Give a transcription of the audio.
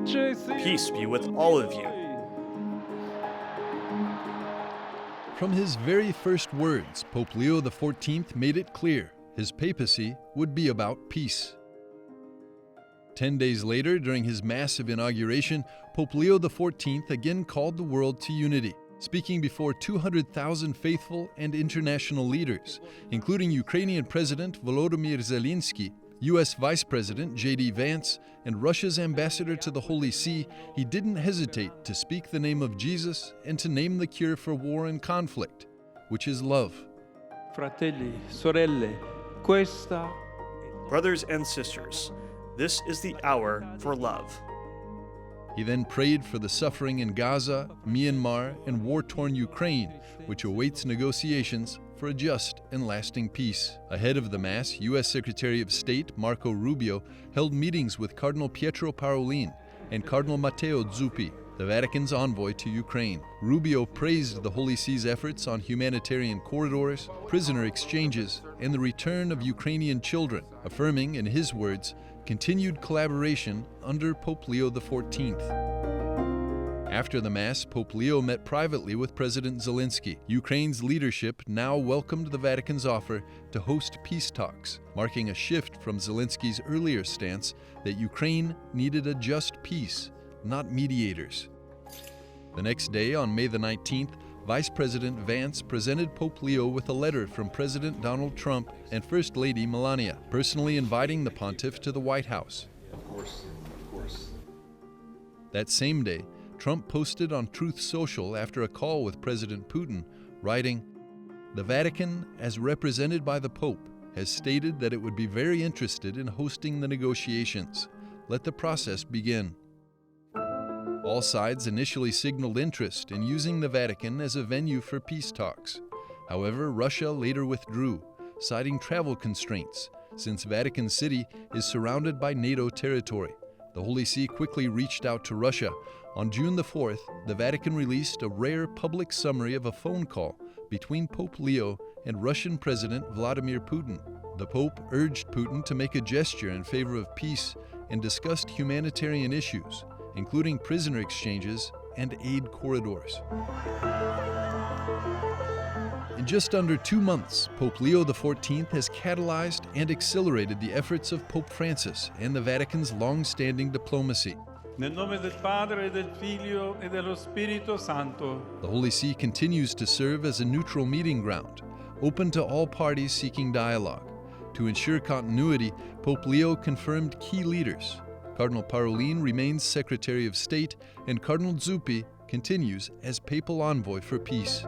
Peace be with all of you. From his very first words, Pope Leo XIV made it clear his papacy would be about peace. 10 days later, during his massive inauguration, Pope Leo XIV again called the world to unity, speaking before 200,000 faithful and international leaders, including Ukrainian President Volodymyr Zelensky, U.S. Vice President J.D. Vance, and Russia's ambassador to the Holy See. He didn't hesitate to speak the name of Jesus and to name the cure for war and conflict, which is love. Fratelli, sorelle, questa. Brothers and sisters, this is the hour for love. He then prayed for the suffering in Gaza, Myanmar, and war-torn Ukraine, which awaits negotiations for a just and lasting peace. Ahead of the Mass, U.S. Secretary of State Marco Rubio held meetings with Cardinal Pietro Parolin and Cardinal Matteo Zuppi, the Vatican's envoy to Ukraine. Rubio praised the Holy See's efforts on humanitarian corridors, prisoner exchanges, and the return of Ukrainian children, affirming, in his words, continued collaboration under Pope Leo XIV. After the Mass, Pope Leo met privately with President Zelensky. Ukraine's leadership now welcomed the Vatican's offer to host peace talks, marking a shift from Zelensky's earlier stance that Ukraine needed a just peace, not mediators. The next day, on May the 19th, Vice President Vance presented Pope Leo with a letter from President Donald Trump and First Lady Melania, personally inviting the pontiff to the White House. Of course. That same day, Trump posted on Truth Social after a call with President Putin, writing, "The Vatican, as represented by the Pope, has stated that it would be very interested in hosting the negotiations. Let the process begin." All sides initially signaled interest in using the Vatican as a venue for peace talks. However, Russia later withdrew, citing travel constraints, since Vatican City is surrounded by NATO territory. The Holy See quickly reached out to Russia. On June the 4th, the Vatican released a rare public summary of a phone call between Pope Leo and Russian President Vladimir Putin. The Pope urged Putin to make a gesture in favor of peace and discussed humanitarian issues, including prisoner exchanges and aid corridors. In just under 2 months, Pope Leo XIV has catalyzed and accelerated the efforts of Pope Francis and the Vatican's long-standing diplomacy. Nel nome del Padre, e del Figlio, e dello Spirito Santo. The Holy See continues to serve as a neutral meeting ground, open to all parties seeking dialogue. To ensure continuity, Pope Leo confirmed key leaders. Cardinal Parolin remains Secretary of State, and Cardinal Zuppi continues as Papal Envoy for Peace.